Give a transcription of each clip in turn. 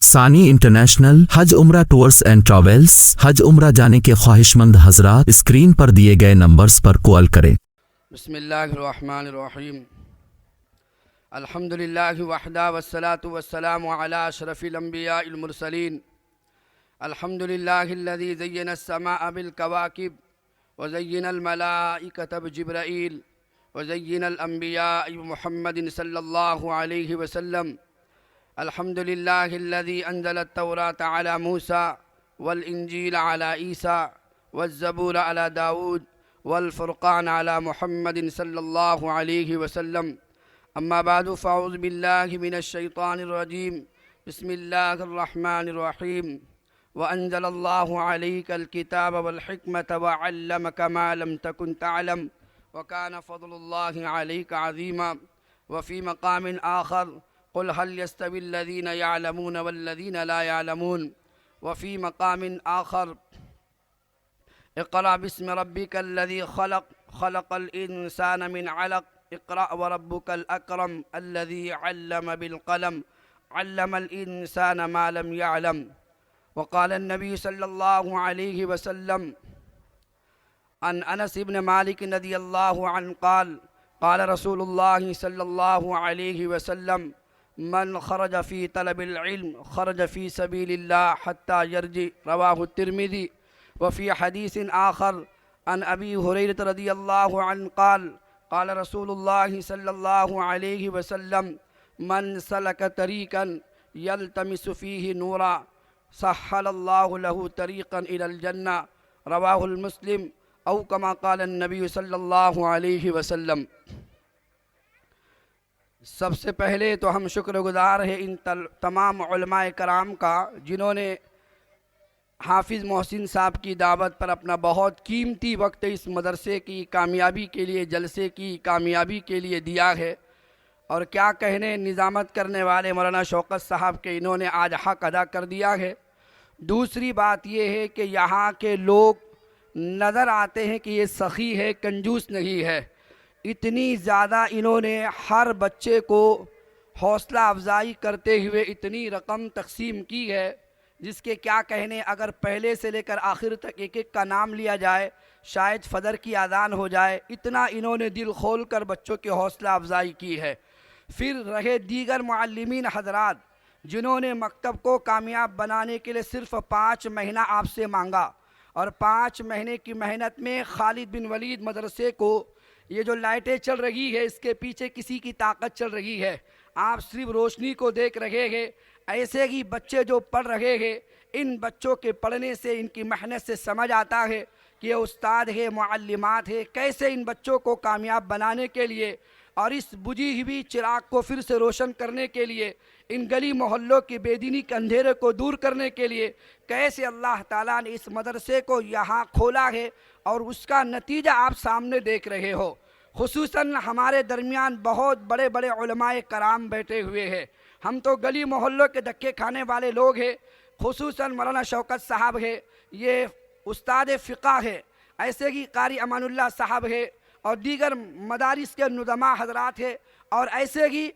ثانی انٹرنیشنل حج عمرہ tours and travels حج عمرہ جانے کے خواہش مند حضرات اسکرین پر دیے گئے نمبرز پر کال کریں۔ بسم اللہ الرحمن الرحیم الحمدللہ وحدہ والصلاة والسلام علی اشرف الانبیاء المرسلین الحمدللہ الذی زین السماء بالکواکب وزین الملائکۃ بجبرائیل وزین الانبیاء محمد صلی اللہ علیہ وسلم الحمدللہ الذی انزل التوراۃ علی موسیٰ والانجیل علی عیسیٰ والزبور علی داود والفرقان علی محمد صلی اللہ علیہ وسلم اما بعد فاعوذ باللہ من الشیطان الرجیم بسم اللہ الرحمن الرحیم وانزل اللہ علیک الکتاب والحکمۃ وعلمک ما لم تکن تعلم وکان فضل اللہ علیک عظیما وفی مقام آخر قل هل يستوي الذين يعلمون والذين لا يعلمون وفي مقام آخر اقرأ باسم ربك الذي خلق الإنسان من علق اقرأ وربك الأكرم الذي علم بالقلم علم الإنسان ما لم يعلم وقال النبي صلى الله عليه وسلم عن أنس بن مالك رضي الله عنه قال قال رسول الله صلى الله عليه وسلم من خرج في طلب العلم خرج في سبيل الله حتى يرجع رواه الترمذي وفي حديث آخر عن أبي هريرة رضي الله عنه قال قال رسول الله صلى الله عليه وسلم من سلك طريقا يلتمس فيه نورا سهل الله له طريقا إلى الجنة رواه المسلم أو كما قال النبي صلى الله عليه وسلم۔ سب سے پہلے تو ہم شکر گزار ہیں ان تمام علماء کرام کا جنہوں نے حافظ محسن صاحب کی دعوت پر اپنا بہت قیمتی وقت اس مدرسے کی کامیابی کے لیے، جلسے کی کامیابی کے لیے دیا ہے۔ اور کیا کہنے، نظامت کرنے والے مولانا شوکت صاحب کے انہوں نے آج حق ادا کر دیا ہے۔ دوسری بات یہ ہے کہ یہاں کے لوگ نظر آتے ہیں کہ یہ سخی ہے، کنجوس نہیں ہے۔ اتنی زیادہ انہوں نے ہر بچے کو حوصلہ افزائی کرتے ہوئے اتنی رقم تقسیم کی ہے جس کے کیا کہنے، اگر پہلے سے لے کر آخر تک ایک ایک کا نام لیا جائے شاید فجر کی اذان ہو جائے، اتنا انہوں نے دل کھول کر بچوں کی حوصلہ افزائی کی ہے۔ پھر رہے دیگر معلمین حضرات جنہوں نے مکتب کو کامیاب بنانے کے لیے صرف 5 مہینہ آپ سے مانگا، اور 5 مہینے کی محنت میں خالد بن ولید مدرسے کو یہ جو لائٹیں چل رہی ہے اس کے پیچھے کسی کی طاقت چل رہی ہے، آپ صرف روشنی کو دیکھ رہے ہیں۔ ایسے ہی بچے جو پڑھ رہے ہیں، ان بچوں کے پڑھنے سے، ان کی محنت سے سمجھ آتا ہے کہ یہ استاد ہے، معلمات ہے، کیسے ان بچوں کو کامیاب بنانے کے لیے اور اس بجھی ہوئی چراغ کو پھر سے روشن کرنے کے لیے، ان گلی محلوں کی بے دینی کے اندھیرے کو دور کرنے کے لیے کیسے اللہ تعالیٰ نے اس مدرسے کو یہاں کھولا ہے، اور اس کا نتیجہ آپ سامنے دیکھ رہے ہو۔ خصوصاً ہمارے درمیان بہت بڑے بڑے علماء کرام بیٹھے ہوئے ہیں، ہم تو گلی محلوں کے دھکے کھانے والے لوگ ہیں۔ خصوصاً مولانا شوکت صاحب ہے، یہ استاد فقہ ہے، ایسے ہی قاری امان اللہ صاحب ہے، اور دیگر مدارس کے نظماء حضرات ہیں، اور ایسے ہی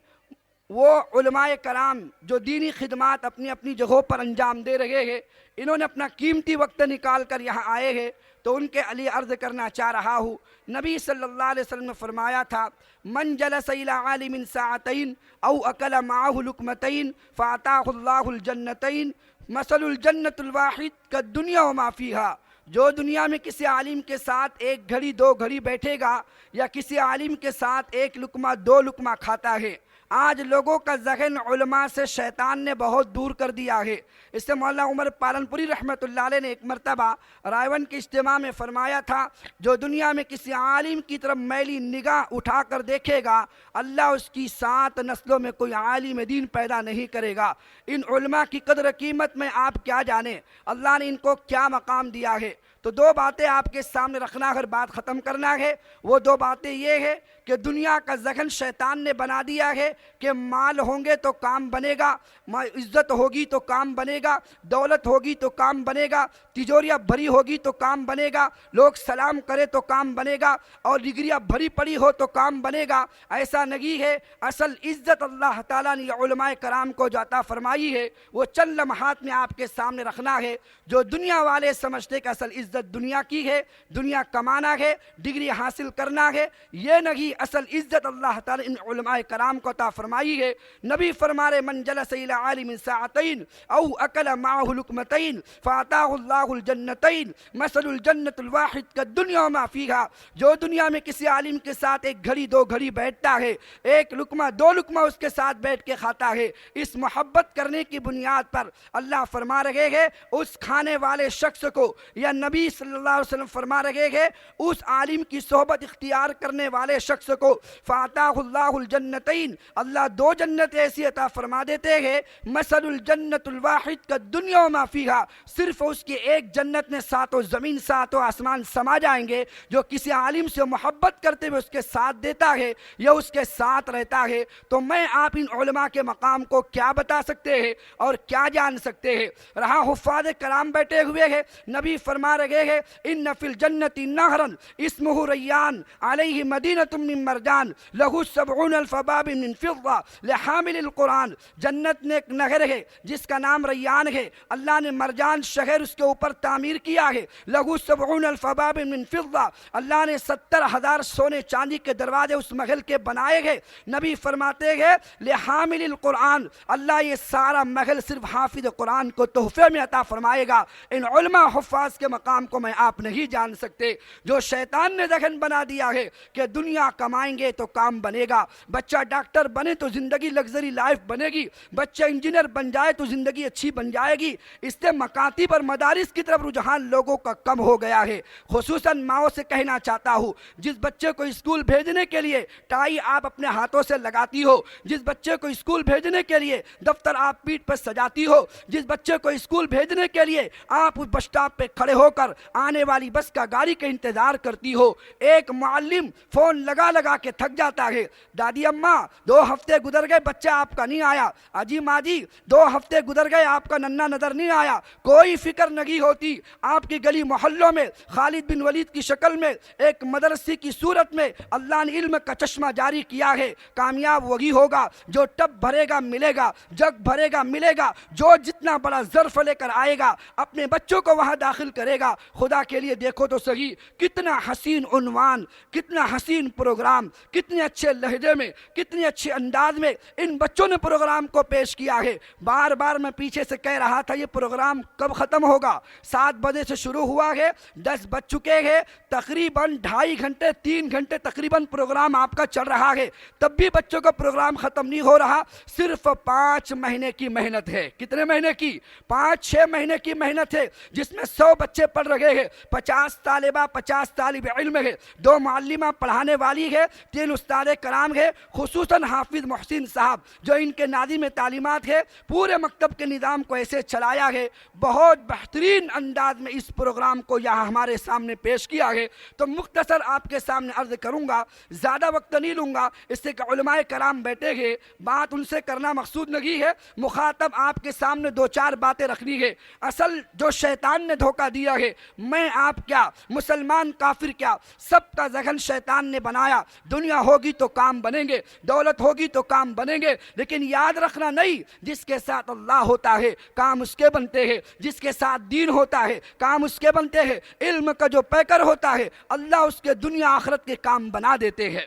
وہ علماء کرام جو دینی خدمات اپنی اپنی جگہوں پر انجام دے رہے ہیں، انہوں نے اپنا قیمتی وقت نکال کر یہاں آئے ہیں، تو ان کے لیے عرض کرنا چاہ رہا ہوں۔ نبی صلی اللہ علیہ وسلم نے فرمایا تھا، من جلس الى عالم ساعتین او اکل معه لقمتین فاعطاه اللہ الجنتین مثل الجنت الواحد کالدنیا وما فیہا۔ جو دنیا میں کسی عالم کے ساتھ 1 گھڑی 2 گھڑی بیٹھے گا، یا کسی عالم کے ساتھ 1 لقمہ 2 لقمہ کھاتا ہے، آج لوگوں کا ذہن علماء سے شیطان نے بہت دور کر دیا ہے۔ اس سے مولانا عمر پالنپوری رحمۃ اللہ علیہ نے ایک مرتبہ رائیون کے اجتماع میں فرمایا تھا، جو دنیا میں کسی عالم کی طرف میلی نگاہ اٹھا کر دیکھے گا، اللہ اس کی 7 نسلوں میں کوئی عالم دین پیدا نہیں کرے گا۔ ان علماء کی قدر قیمت میں آپ کیا جانیں، اللہ نے ان کو کیا مقام دیا ہے۔ تو دو باتیں آپ کے سامنے رکھنا اگر بات ختم کرنا ہے، وہ دو باتیں یہ ہے کہ دنیا کا ذہن شیطان نے بنا دیا ہے کہ مال ہوں گے تو کام بنے گا، عزت ہوگی تو کام بنے گا، دولت ہوگی تو کام بنے گا، تجوریاں بھری ہوگی تو کام بنے گا، لوگ سلام کرے تو کام بنے گا، اور ڈگریاں بھری پڑی ہو تو کام بنے گا۔ ایسا نہیں ہے۔ اصل عزت اللہ تعالیٰ نے علماء کرام کو جو عطا فرمائی ہے وہ چند لمحات میں آپ کے سامنے رکھنا ہے۔ جو دنیا والے سمجھتے کہ اصل عزت دنیا کی ہے، دنیا کمانا ہے، ڈگری حاصل کرنا ہے، یہ نہیں۔ اصل عزت اللہ تعالیٰ ان علماء کرام کو عطا فرمائی ہے۔ نبی فرما رہے من جلس الی عالم ساعتین او اکل معه لقمتین فاعطاه اللہ الجنتین مثل الجنت الواحد کالدنیا وما فیہا۔ جو دنیا میں کسی عالم کے ساتھ ایک گھڑی دو گھڑی بیٹھتا ہے، ایک لقمہ دو لقمہ اس کے ساتھ بیٹھ کے کھاتا ہے، اس محبت کرنے کی بنیاد پر اللہ فرما رہے ہیں اس کھانے والے شخص کو، یا نبی صلی اللہ علیہ وسلم فرما رہے ہیں اس عالم کی صحبت اختیار کرنے والے شخص کو فَأَعْطَاهُ اللَّهُ الْجَنَّتَيْنِ، اللہ دو جنت ایسی عطا فرما دیتے ہیں، مثل الجنت الواحد کالدنیا وما فیہا، صرف اس کی ایک جنت میں ساتوں زمین ساتوں آسمان سما جائیں گے۔ جو کسی عالم سے محبت کرتے ہوئے اس کے ساتھ دیتا ہے یا اس کے ساتھ رہتا ہے، تو میں آپ ان علماء کے مقام کو کیا بتا سکتے ہیں اور کیا جان سکتے ہیں۔ رہا حفاظ کرام بیٹھے ہوئے ہیں، نبی فرما رہے ہیں ان فی الجنت نہرا اسمہ ریان علیہ مدینۃ من مرجان لہ 70,000 باب من فضہ لحامل القرآن۔ جنت میں ایک نہر ہے جس کا نام ریان ہے، اللہ نے مرجان شہر اس کے اوپر تعمیر کیا ہے، لہ 70,000 باب من فضہ، اللہ نے 70,000 سونے چاندی کے دروازے اس محل کے بنائے گئے۔ نبی فرماتے ہیں لحامل القرآن، اللہ یہ سارا محل صرف حافظ قرآن کو تحفے میں عطا فرمائے گا۔ ان علماء حفاظ کے مقام کو میں آپ نہیں جان سکتے۔ جو شیطان نے ذہن بنا دیا ہے کہ دنیا کمائیں گے تو کام بنے گا، بچہ ڈاکٹر بنے تو زندگی لگژری لائف بنے گی، بچہ انجینئر بن جائے تو زندگی اچھی بن جائے گی، اس سے مکاتب اور مدارس کی طرف رجحان لوگوں کا کم ہو گیا ہے۔ خصوصاً ماؤں سے کہنا چاہتا ہوں، جس بچے کو اسکول بھیجنے کے لیے ٹائی آپ اپنے ہاتھوں سے لگاتی ہو، جس بچے کو اسکول بھیجنے کے لیے دفتر آپ پیٹھ پر سجاتی ہو، جس بچے کو اسکول بھیجنے کے لیے آپ اس بس اسٹاپ پہ کھڑے ہو کر آنے والی بس کا گاڑی کا انتظار کرتی ہو، ایک معلم فون لگا لگا کے تھک جاتا ہے، دادی اماں 2 ہفتے گزر گئے بچہ آپ کا نہیں آیا، اجی ماں جی 2 ہفتے گزر گئے آپ کا ننھا نظر نہیں آیا، کوئی فکر نہیں ہوتی۔ آپ کی گلی محلوں میں خالد بن ولید کی شکل میں ایک مدرسے کی صورت میں اللہ نے علم کا چشمہ جاری کیا ہے۔ کامیاب وہی ہوگا جو ٹب بھرے گا ملے گا، جگ بھرے گا ملے گا، جو جتنا بڑا ظرف لے کر آئے گا اپنے بچوں کو وہاں داخل کرے گا۔ خدا کے لیے دیکھو تو صحیح، کتنا حسین عنوان، کتنا حسین پروگرام، کتنے اچھے لہجے میں، کتنے اچھے انداز میں ان بچوں نے پروگرام کو پیش کیا ہے۔ بار بار میں پیچھے سے کہہ رہا تھا یہ پروگرام کب ختم ہوگا، 7 بجے سے شروع ہوا ہے، 10 بج چکے ہیں، تقریباً 2.5 گھنٹے 3 گھنٹے تقریباً پروگرام آپ کا چل رہا ہے، تب بھی بچوں کا پروگرام ختم نہیں ہو رہا۔ صرف 5 مہینے کی محنت ہے۔ کتنے مہینے کی؟ 5-6 مہینے کی محنت ہے، جس میں 100 بچے پڑھ رہے ہیں، 50 طالبہ 50 طالب علم ہے، 2 معلمہ پڑھانے والی ہے، 3 استاد کرام ہے، خصوصاً حافظ محسن صاحب جو ان کے ناظم تعلیمات ہے، پورے مکتب کے نظام کو ایسے چلایا ہے، بہت بہترین انداز میں اس پروگرام کو یہاں ہمارے سامنے پیش کیا ہے۔ تو مختصر آپ کے سامنے عرض کروں گا، زیادہ وقت نہیں لوں گا، اس سے کہ علماء کرام بیٹھے ہیں، بات ان سے کرنا مقصود نہیں ہے، مخاطب آپ کے سامنے 2-4 باتیں رکھنی ہے۔ اصل جو شیطان نے دھوکہ دیا ہے، میں آپ کیا، مسلمان کافر کیا، سب کا ذہن شیطان نے بنایا۔ دنیا ہوگی تو کام بنیں گے، دولت ہوگی تو کام بنیں گے، لیکن یاد رکھنا نہیں، جس کے ساتھ اللہ ہوتا ہے کام اس کے بنتے ہیں، جس کے ساتھ دین ہوتا ہے کام اس کے بنتے ہیں، علم کا جو پیکر ہوتا ہے اللہ اس کے دنیا آخرت کے کام بنا دیتے ہیں۔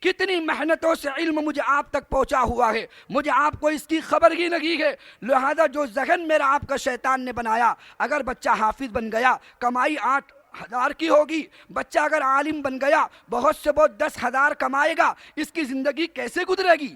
کتنی محنتوں سے علم مجھے آپ تک پہنچا ہوا ہے، مجھے آپ کو اس کی خبر ہی نہیں ہے، لہذا جو ذہن میرا آپ کا شیطان نے بنایا، اگر بچہ حافظ بن گیا کمائی 8,000 کی ہوگی، بچہ اگر عالم بن گیا بہت سے بہت 10,000 کمائے گا، اس کی زندگی کیسے گزرے گی؟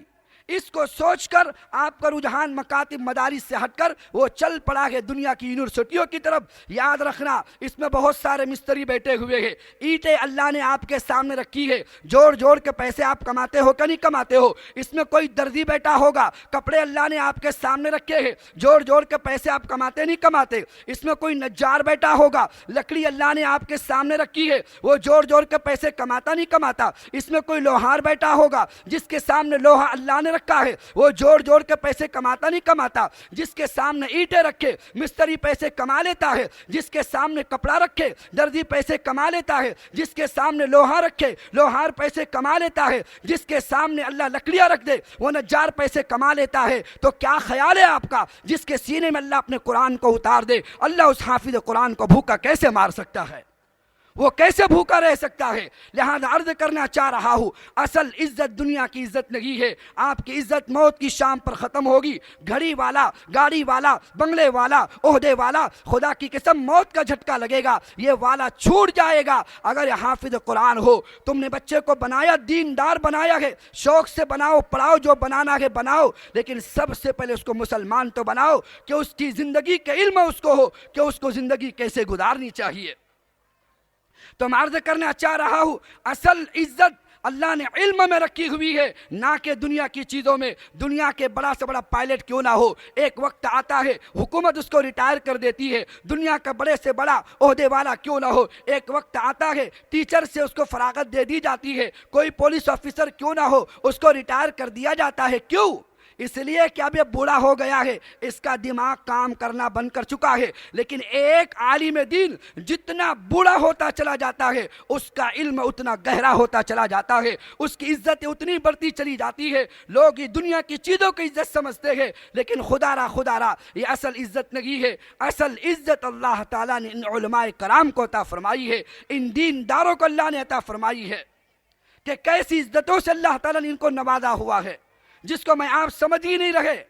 اس کو سوچ کر آپ کا رجحان مکاتب مدارس سے ہٹ کر وہ چل پڑا ہے دنیا کی یونیورسٹیوں کی طرف۔ یاد رکھنا اس میں بہت سارے مستری بیٹھے ہوئے ہیں، اینٹیں اللہ نے آپ کے سامنے رکھی ہے، جوڑ جوڑ کے پیسے آپ کماتے ہو کہ نہیں کماتے ہو؟ اس میں کوئی دردی بیٹھا ہوگا، کپڑے اللہ نے آپ کے سامنے رکھے ہیں، جوڑ جوڑ کے پیسے آپ کماتے نہیں کماتے؟ اس میں کوئی نجار بیٹھا ہوگا، لکڑی اللہ نے آپ کے سامنے رکھی ہے، وہ جوڑ جوڑ کے پیسے کماتا نہیں کماتا؟ اس میں کوئی لوہار بیٹھا ہوگا جس کے سامنے لوہا اللہ نے رکھا ہے، وہ جوڑ جوڑ کے پیسے کماتا نہیں کماتا؟ جس کے سامنے اینٹیں رکھے مستری پیسے کما لیتا ہے، جس کے سامنے کپڑا رکھے دردی پیسے کما لیتا ہے، جس کے سامنے لوہا رکھے لوہار پیسے کما لیتا ہے، جس کے سامنے اللہ لکڑیاں رکھ دے وہ نجار پیسے کما لیتا ہے، تو کیا خیال ہے آپ کا جس کے سینے میں اللہ اپنے قرآن کو اتار دے، اللہ اس حافظ قرآن کو بھوکا کیسے مار سکتا ہے؟ وہ کیسے بھوکا رہ سکتا ہے؟ لہذا عرض کرنا چاہ رہا ہوں، اصل عزت دنیا کی عزت نہیں ہے، آپ کی عزت موت کی شام پر ختم ہوگی۔ گھڑی والا، گاڑی والا، بنگلے والا، عہدے والا، خدا کی قسم موت کا جھٹکا لگے گا، یہ والا چھوٹ جائے گا۔ اگر یہ حافظ قرآن ہو، تم نے بچے کو بنایا، دیندار بنایا ہے، شوق سے بناؤ، پڑھاؤ، جو بنانا ہے بناؤ، لیکن سب سے پہلے اس کو مسلمان تو بناؤ کہ اس کی زندگی کے علم اس کو ہو کہ اس کو زندگی کیسے گزارنی چاہیے۔ تو میں عرض کرنا چاہ رہا ہوں، اصل عزت اللہ نے علم میں رکھی ہوئی ہے، نہ کہ دنیا کی چیزوں میں۔ دنیا کے بڑا سے بڑا پائلٹ کیوں نہ ہو، ایک وقت آتا ہے حکومت اس کو ریٹائر کر دیتی ہے۔ دنیا کا بڑے سے بڑا عہدے والا کیوں نہ ہو، ایک وقت آتا ہے ٹیچر سے اس کو فراغت دے دی جاتی ہے۔ کوئی پولیس آفیسر کیوں نہ ہو، اس کو ریٹائر کر دیا جاتا ہے۔ کیوں؟ اس لیے کہ اب یہ بوڑھا ہو گیا ہے، اس کا دماغ کام کرنا بند کر چکا ہے۔ لیکن ایک عالم دین جتنا بوڑھا ہوتا چلا جاتا ہے اس کا علم اتنا گہرا ہوتا چلا جاتا ہے، اس کی عزت اتنی بڑھتی چلی جاتی ہے۔ لوگ یہ دنیا کی چیزوں کی عزت سمجھتے ہیں، لیکن خدا را یہ اصل عزت نہیں ہے۔ اصل عزت اللہ تعالیٰ نے ان علماء کرام کو عطا فرمائی ہے، ان دینداروں کو اللہ نے عطا فرمائی ہے کہ کیسی عزتوں سے اللہ تعالیٰ نے ان کو نوازا ہوا ہے جس کو میں آپ سمجھ ہی نہیں رہے،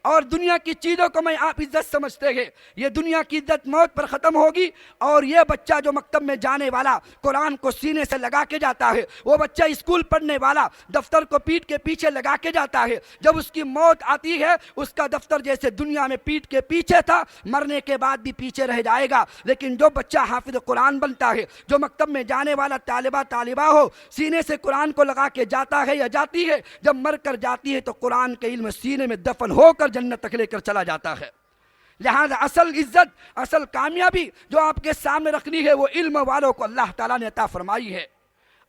اور دنیا کی چیزوں کو میں آپ عزت سمجھتے ہیں۔ یہ دنیا کی عزت موت پر ختم ہوگی، اور یہ بچہ جو مکتب میں جانے والا قرآن کو سینے سے لگا کے جاتا ہے، وہ بچہ اسکول پڑھنے والا دفتر کو پیٹھ کے پیچھے لگا کے جاتا ہے، جب اس کی موت آتی ہے اس کا دفتر جیسے دنیا میں پیٹھ کے پیچھے تھا مرنے کے بعد بھی پیچھے رہ جائے گا۔ لیکن جو بچہ حافظ قرآن بنتا ہے، جو مکتب میں جانے والا طالبہ ہو، سینے سے قرآن کو لگا کے جاتا ہے یا جاتی ہے، جب مر کر جاتی ہے تو قرآن کے علم سینے میں دفن ہو کر جنت تک لے کر چلا جاتا ہے۔ لہذا اصل عزت، اصل کامیابی جو آپ کے سامنے رکھنی ہے وہ علم والوں کو اللہ تعالیٰ نے عطا فرمائی ہے۔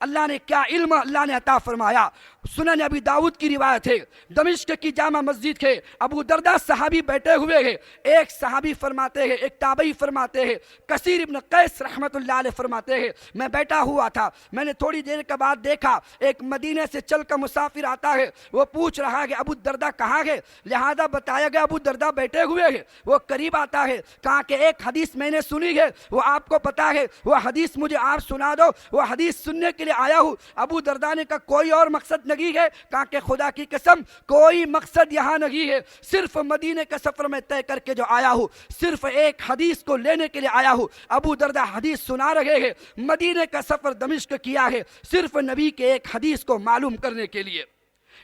اللہ نے کیا علم اللہ نے عطا فرمایا؟ سنن ابی داؤد کی روایت ہے، دمشق کی جامع مسجد کے ابو دردہ صحابی بیٹھے ہوئے ہیں، ایک صحابی فرماتے ہیں، ایک تابعی فرماتے ہیں، کثیر ابن قیس رحمت اللہ علیہ فرماتے ہیں، میں بیٹھا ہوا تھا، میں نے تھوڑی دیر کے بعد دیکھا ایک مدینے سے چل کر مسافر آتا ہے، وہ پوچھ رہا ہے کہ ابو دردہ کہاں ہے؟ لہذا بتایا گیا ابو دردہ بیٹھے ہوئے ہیں۔ وہ قریب آتا ہے، کہا کہ ایک حدیث میں نے سنی ہے، وہ آپ کو پتا ہے، وہ حدیث مجھے آپ سنا دو، وہ حدیث سننے کے لیے آیا ہوں۔ ابو دردہ نے کہا کوئی اور مقصد نہیں ہے؟ کہا کہ خدا کی قسم کوئی مقصد یہاں نہیں ہے، صرف مدینے کا سفر میں طے کر کے جو آیا ہوں، صرف ایک حدیث کو لینے کے لیے آیا ہوں۔ ابو دردہ حدیث سنا رہے ہیں، مدینے کا سفر دمشق کیا ہے صرف نبی کے ایک حدیث کو معلوم کرنے کے لیے۔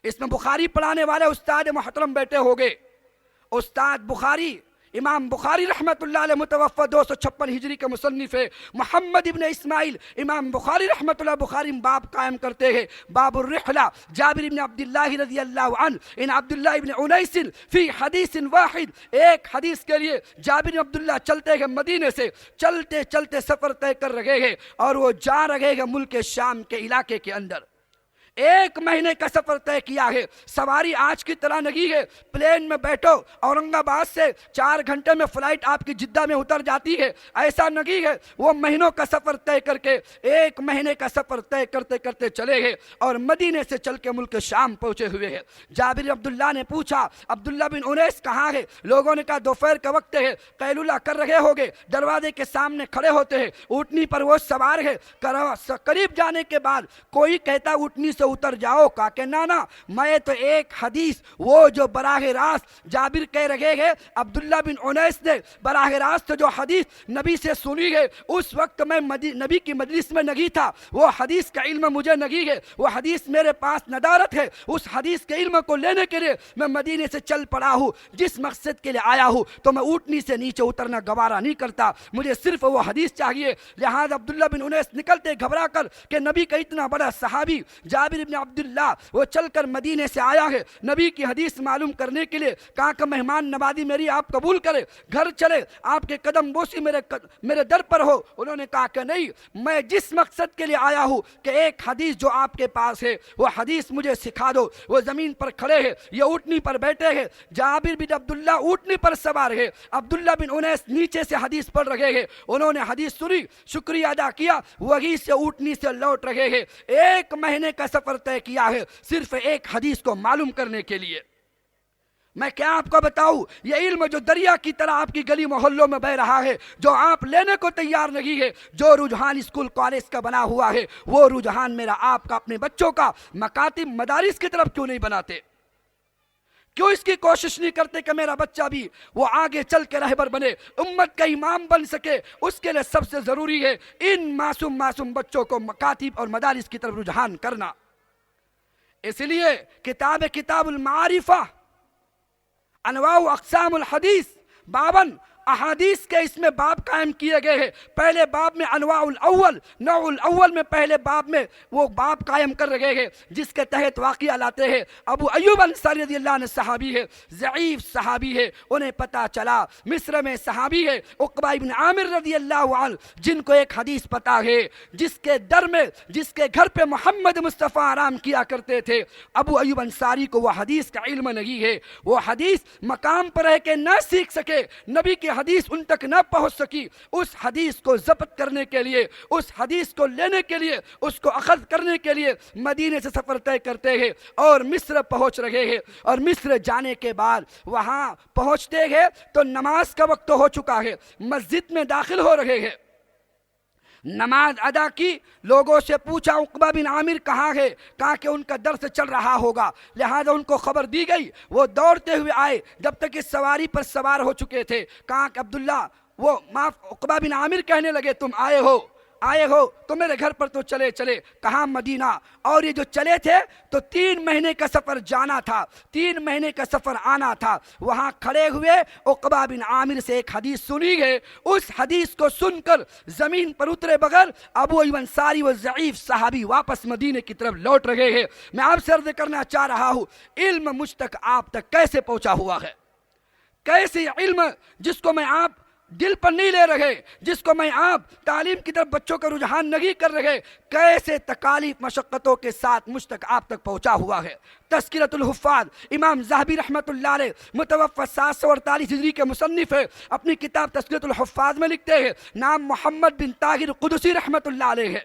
اس میں بخاری پڑھانے والے استاد محترم بیٹھے ہوگے، استاد بخاری، امام بخاری رحمت اللہ علیہ متوفی 256 ہجری کے مصنف ہے، محمد ابن اسماعیل امام بخاری رحمت اللہ بخاری باب قائم کرتے ہیں، باب الرحلہ، جابر ابن عبداللہ رضی اللہ عنہ ان عبداللہ ابن انیس فی حدیث واحد، ایک حدیث کے لیے جابر ابن عبداللہ چلتے ہیں، مدینے سے چلتے چلتے سفر طے کر رہے ہیں، اور وہ جا رہے ہیں ملک شام کے علاقے کے اندر۔ ایک مہینے کا سفر طے کیا ہے، سواری آج کی طرح نہیں ہے پلین میں بیٹھو اورنگ آباد سے 4 گھنٹے میں فلائٹ آپ کی جدہ میں اتر جاتی ہے، ایسا نہیں ہے۔ وہ مہینوں کا سفر طے کر کے ایک مہینے کا سفر طے کرتے کرتے چلے ہیں، اور مدینے سے چل کے ملک شام پہنچے ہوئے ہیں۔ جابر بن عبداللہ نے پوچھا عبداللہ بن انیس کہاں ہے؟ لوگوں نے کہا دوپہر کا وقت ہے، قیلولہ کر رہے ہوگے، دروازے کے سامنے کھڑے ہوتے ہیں، اونٹنی پر وہ سوار ہے، قریب جانے کے بعد کوئی کہتا اونٹنی سے اتر جاؤ. کہا کہ نانا میں تو ایک حدیث وہ جو براہ راست جابر کہہ رہے ہیں عبداللہ بن انیس نے براہ راست جو حدیث نبی سے سنی ہے اس وقت میں نبی کی مجلس میں نہیں تھا, وہ حدیث کا علم مجھے نہیں ہے, وہ حدیث میرے پاس ندارت ہے, اس حدیث کے علم کو لینے کے لیے میں مدینے سے چل پڑا ہوں, جس مقصد کے لیے آیا ہوں تو میں اونٹنی سے نیچے اترنا گوارا نہیں کرتا, مجھے صرف وہ حدیث چاہیے. لہذا عبداللہ بن انیس نکلتے گھبرا کر کہ نبی کا اتنا بڑا صحابی جابر بن عبداللہ وہ چل کر مدینے سے آیا ہے نبی کی حدیث معلوم کرنے کے لیے. کہا کہ مہمان نوازی میری آپ قبول کرے, گھر چلے, آپ کے قدم بوسی میرے در پر ہو. انہوں نے کہا کہ نہیں, میں جس مقصد کے لیے آیا ہوں کہ ایک حدیث جو آپ کے پاس ہے وہ حدیث مجھے سکھا دو. وہ زمین پر کھڑے ہیں, یہ اونٹنی پر بیٹھے ہیں, جابر بن عبداللہ اونٹنی پر سوار ہے, عبداللہ بن انیس نیچے سے حدیث پڑھ رہے ہیں. انہوں نے حدیث سنی, شکریہ ادا کیا, وہی سے اونٹنی سے لوٹ رہے ہیں. 1 مہینے کا سفر طے کیا ہے صرف ایک حدیث کو معلوم کرنے کے لیے. میں کیا آپ کو بتاؤں, یہ علم جو دریا کی طرح آپ کی گلی محلوں میں بہ رہا ہے, جو آپ لینے کو تیار نہیں ہے, جو رجحان اسکول کالج کا بنا ہوا ہے, وہ رجحان میرا آپ کا اپنے بچوں کا مکاتب مدارس کی طرف کیوں نہیں بناتے؟ کیوں اس کی کوشش نہیں کرتے کہ میرا بچہ بھی وہ آگے چل کے رہبر بنے, امت کا امام بن سکے؟ اس کے لیے سب سے ضروری ہے ان معصوم بچوں کو مکاتب اور مدارس کی طرف رجحان کرنا. اس لیے کتاب المعارفہ انواع و اقسام الحدیث 52 احادیث کے اس میں باب قائم کیے گئے ہیں. پہلے باب میں انواع الاول, نوع الاول میں پہلے باب میں وہ باب قائم کر رہے ہیں جس کے تحت واقعہ لاتے ہیں. ابو ایوب انصاری رضی اللہ عنہ صحابی ہے, ضعیف صحابی ہے, انہیں پتا چلا مصر میں صحابی ہے عقبہ بن عامر رضی اللہ عنہ, جن کو ایک حدیث پتا ہے, جس کے در میں جس کے گھر پہ محمد مصطفیٰ آرام کیا کرتے تھے. ابو ایوب انصاری کو وہ حدیث کا علم نہیں ہے, وہ حدیث مقام پر رہ کے نہ سیکھ سکے, نبی کی حدیث ان تک نہ پہنچ سکی. اس حدیث کو ضبط کرنے کے لیے, اس حدیث کو لینے کے لیے, اس کو اخذ کرنے کے لیے مدینے سے سفر طے کرتے ہیں اور مصر پہنچ رہے ہیں. اور مصر جانے کے بعد وہاں پہنچتے ہیں تو نماز کا وقت ہو چکا ہے, مسجد میں داخل ہو رہے ہیں, نماز ادا کی, لوگوں سے پوچھا عقبہ بن عامر کہاں ہے, کہا کہ ان کا درس چل رہا ہوگا. لہذا ان کو خبر دی گئی, وہ دوڑتے ہوئے آئے, جب تک اس سواری پر سوار ہو چکے تھے. کہا کہ عبداللہ عقبہ بن عامر کہنے لگے تم آئے ہو تو میرے گھر پر تو چلے. کہاں مدینہ, اور یہ جو چلے تھے تو 3 مہینے کا سفر جانا تھا, 3 مہینے کا سفر آنا تھا. وہاں کھڑے ہوئے عقبہ بن عامر سے ایک حدیث سنی ہے, اس حدیث کو سن کر زمین پر اترے بغیر ابو ایوب انصاری و ضعیف صحابی واپس مدینے کی طرف لوٹ رہے ہیں. میں آپ سے عرض کرنا چاہ رہا ہوں, علم مجھ تک آپ تک کیسے پہنچا ہوا ہے, کیسے علم جس کو میں آپ دل پر نہیں لے رہے, جس کو میں آپ تعلیم کی طرف بچوں کا رجحان نہیں کر رہے, کیسے تکالیف مشقتوں کے ساتھ مجھ تک آپ تک پہنچا ہوا ہے. تذکرۃ الحفاظ امام ذہبی رحمۃ اللہ علیہ متوفی 748 ہجری کے مصنف ہے, اپنی کتاب تذکرۃ الحفاظ میں لکھتے ہیں, نام محمد بن طاہر قدسی رحمۃ اللہ علیہ ہے.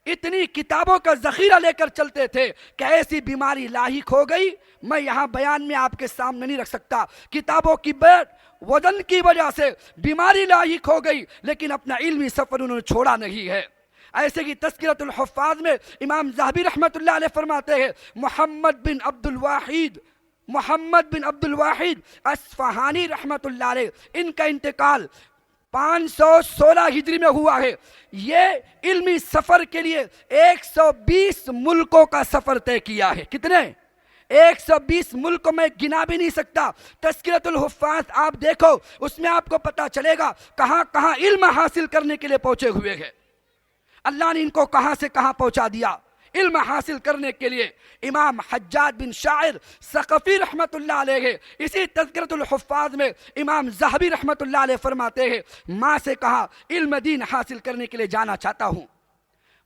اتنی کتابوں کا ذخیرہ لے کر چلتے تھے کہ ایسی بیماری لاحق ہو گئی, میں یہاں بیان میں آپ کے سامنے نہیں رکھ سکتا. کتابوں کی وزن کی وجہ سے بیماری لاحق ہو گئی, لیکن اپنا علمی سفر انہوں نے چھوڑا نہیں ہے. ایسے ہی تذکرۃ الحفاظ میں امام ذہبی رحمۃ اللہ علیہ فرماتے ہیں, محمد بن عبد الواحد اصفہانی رحمۃ اللہ علیہ, ان کا انتقال 516 ہجری میں ہوا ہے. یہ علمی سفر کے لیے 120 ملکوں کا سفر طے کیا ہے. کتنے؟ 120 ملک میں گنا بھی نہیں سکتا. تذکرۃ الحفاظ آپ دیکھو, اس میں آپ کو پتا چلے گا کہاں کہاں علم حاصل کرنے کے لیے پہنچے ہوئے ہیں, اللہ نے ان کو کہاں سے کہاں پہنچا دیا علم حاصل کرنے کے لیے. امام حجاج بن شاعر ثقفی رحمت اللہ علیہ اسی تذکرۃ الحفاظ میں امام ذہبی رحمت اللہ علیہ فرماتے ہیں, ماں سے کہا علم دین حاصل کرنے کے لیے جانا چاہتا ہوں.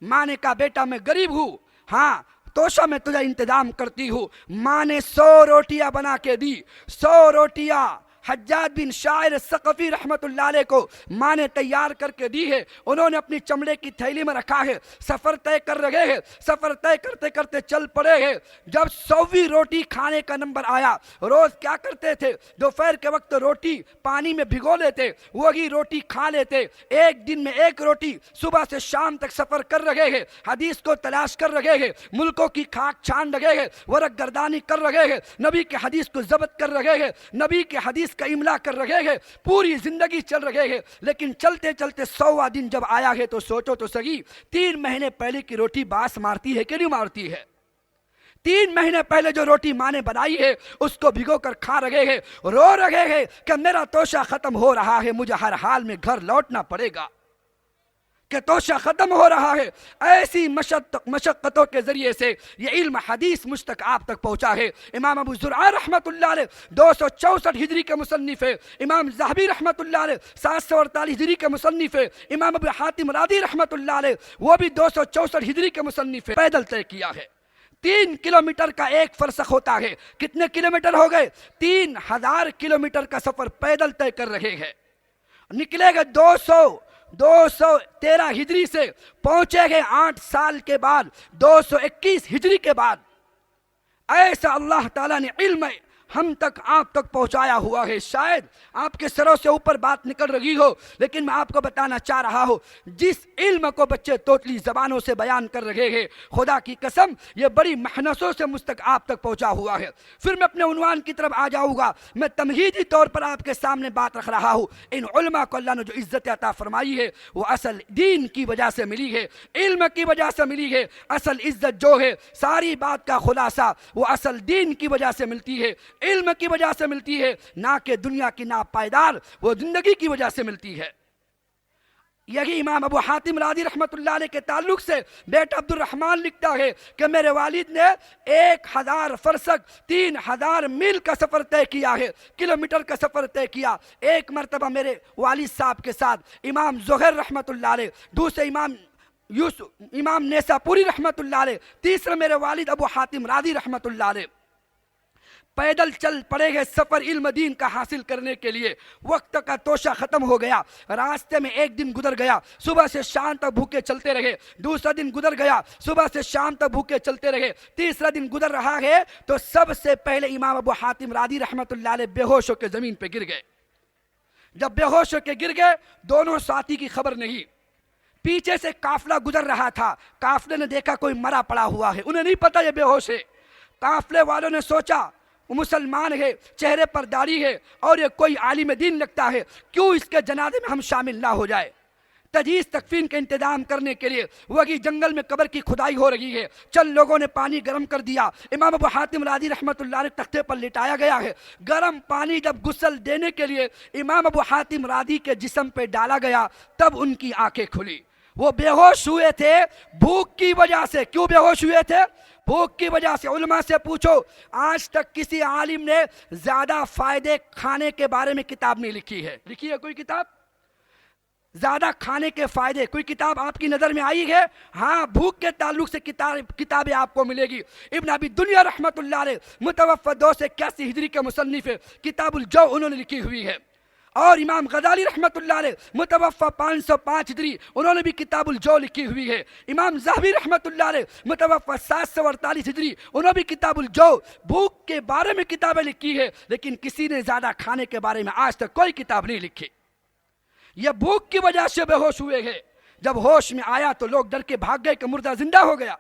ماں نے کہا بیٹا میں غریب ہوں, ہاں توشہ میں تجھے انتظام کرتی ہوں. ماں نے 100 روٹیاں بنا کے دی, 100 روٹیاں حجاج بن شاعر ثقفی رحمت اللہ علیہ کو ماں نے تیار کر کے دی ہے، انہوں نے اپنی چمڑے کی تھیلی میں رکھا ہے، سفر طے کر رہے ہیں، سفر طے کرتے کرتے چل پڑے ہیں۔ جب 100ویں روٹی کھانے کا نمبر آیا، روز کیا کرتے تھے؟ دوپہر کے وقت روٹی پانی میں بھگو لیتے، وہی روٹی کھا لیتے۔ ایک دن میں ایک روٹی، صبح سے شام تک سفر کر رہے ہیں، حدیث کو تلاش کر رہے ہیں، ملکوں کی خاک چھان رہے ہیں، ورق گردانی کر رہے ہیں، نبی کے حدیث کو ضبط کر رہے ہیں، نبی کے حدیث کا املا کر رہے ہیں، پوری زندگی چل رہے ہیں۔ لیکن چلتے چلتے 100واں دن جب آیا ہے تو سوچو تو صحیح، 3 مہینے پہلے کی روٹی باس مارتی ہے کہ نہیں مارتی ہے؟ 3 مہینے پہلے جو روٹی ماں نے بنائی ہے اس کو بھگو کر کھا رہے ہیں، رو رہے ہیں کہ میرا توشہ ختم ہو رہا ہے، مجھے ہر حال میں گھر لوٹنا پڑے گا، کہ توشہ ختم ہو رہا ہے۔ ایسی مشقتوں کے ذریعے سے یہ علم حدیث مجھ تک آپ تک پہنچا ہے۔ امام ابو زرعہ رحمت اللہ علیہ 264 ہجری کے مصنف ہے، امام ذہبی رحمت اللہ علیہ 748 ہجری کے مصنف ہے، امام ابو حاتم رازی رحمت اللہ علیہ وہ بھی 264 ہجری کے مصنف ہے۔ پیدل طے کیا ہے، 3 کلومیٹر کا ایک فرسخ ہوتا ہے، کتنے کلومیٹر ہو گئے؟ 3000 کلومیٹر کا سفر پیدل طے کر رہے ہیں۔ نکلے گئے 213 ہجری سے، پہنچے گئے 8 سال کے بعد 221 ہجری کے بعد۔ ایسا اللہ تعالیٰ نے علم ہم تک آپ تک پہنچایا ہوا ہے۔ شاید آپ کے سروں سے اوپر بات نکل رہی ہو، لیکن میں آپ کو بتانا چاہ رہا ہوں، جس علم کو بچے توتلی زبانوں سے بیان کر رہے ہیں، خدا کی قسم یہ بڑی محنتوں سے مجھ تک آپ تک پہنچا ہوا ہے۔ پھر میں اپنے عنوان کی طرف آ جاؤں گا۔ میں تمہیدی طور پر آپ کے سامنے بات رکھ رہا ہوں، ان علماء کو اللہ نے جو عزت عطا فرمائی ہے وہ اصل دین کی وجہ سے ملی ہے، علم کی وجہ سے ملی ہے۔ اصل عزت جو ہے، ساری بات کا خلاصہ وہ اصل دین کی وجہ سے ملتی ہے، علم کی وجہ سے ملتی ہے، نہ کہ دنیا کی ناپائیدار وہ زندگی کی وجہ سے ملتی ہے۔ یہی امام ابو حاتم رازی رحمت اللہ علیہ کے تعلق سے بیٹا عبد الرحمن لکھتا ہے کہ میرے والد نے 1000 فرسخ 3000 میل کا سفر طے کیا ہے، کلومیٹر کا سفر طے کیا۔ ایک مرتبہ میرے والد صاحب کے ساتھ امام زہر رحمت اللہ علیہ، دوسرے امام نیساپوری رحمت اللہ علیہ، تیسرے میرے والد ابو حاتم رازی رحمت اللہ علیہ پیدل چل پڑے گئے سفر علم دین کا حاصل کرنے کے لیے۔ وقت کا توشہ ختم ہو گیا، راستے میں ایک دن گزر گیا، صبح سے شام تک بھوکے چلتے رہے، دوسرا دن گزر گیا، صبح سے شام تک بھوکے چلتے رہے، تیسرا دن گزر رہا ہے تو سب سے پہلے امام ابو حاتم رازی رحمت اللہ علیہ بے ہوش ہو کے زمین پہ گر گئے۔ جب بے ہوش ہو کے گر گئے، دونوں ساتھی کی خبر نہیں، پیچھے سے قافلہ گزر رہا تھا، قافلے نے دیکھا کوئی مرا پڑا ہوا ہے، انہیں نہیں پتا یہ بے ہوش ہے۔ قافلے والوں نے سوچا وہ مسلمان ہے، چہرے پر داڑھی ہے اور یہ کوئی عالم دین لگتا ہے، کیوں اس کے جنازے میں ہم شامل نہ ہو جائے۔ تجہیز تکفین کا انتظام کرنے کے لیے وہی جنگل میں قبر کی کھدائی ہو رہی ہے، چند لوگوں نے پانی گرم کر دیا، امام ابو حاتم رازی رحمت اللہ علیہ تختے پر لٹایا گیا ہے۔ گرم پانی جب غسل دینے کے لیے امام ابو حاتم رازی کے جسم پہ ڈالا گیا تب ان کی آنکھیں کھلی۔ وہ بے ہوش ہوئے تھے بھوک کی وجہ سے۔ کیوں بے ہوش ہوئے تھے؟ بھوک کی وجہ سے۔ علماء سے پوچھو، آج تک کسی عالم نے زیادہ فائدے کھانے کے بارے میں کتاب نہیں لکھی ہے؟ لکھی ہے کوئی کتاب؟ زیادہ کھانے کے فائدے کوئی کتاب آپ کی نظر میں آئی ہے؟ ہاں، بھوک کے تعلق سے کتابیں آپ کو ملے گی۔ ابن ابی دنیا رحمت اللہ علیہ متوفی 281 ہجری کے مصنف ہے، کتاب الجو انہوں نے لکھی ہوئی ہے۔ اور امام غزالی رحمت اللہ علیہ متوفی 505 ہجری انہوں نے بھی کتاب الجو لکھی ہوئی ہے۔ امام ذہبی رحمت اللہ علیہ متوفی 748 ہجری انہوں نے بھی کتاب الجو بھوک کے بارے میں کتابیں لکھی ہے، لیکن کسی نے زیادہ کھانے کے بارے میں آج تک کوئی کتاب نہیں لکھی۔ یہ بھوک کی وجہ سے بے ہوش ہوئے ہیں۔ جب ہوش میں آیا تو لوگ ڈر کے بھاگ گئے کہ مردہ زندہ ہو گیا۔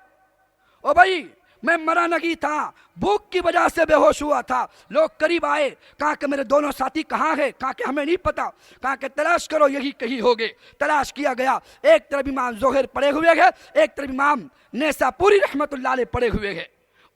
او بھائی، میں مرا نہیں تھا، بھوک کی وجہ سے بے ہوش ہوا تھا۔ لوگ قریب آئے، کہا کہ میرے دونوں ساتھی کہاں ہیں؟ کہا کہ ہمیں نہیں پتا۔ کہا کہ تلاش کرو، یہی کہیں ہوگے۔ تلاش کیا گیا، ایک طرف امام زہر پڑے ہوئے ہیں، ایک طرف امام نیساپوری رحمت اللہ علیہ پڑے ہوئے ہیں،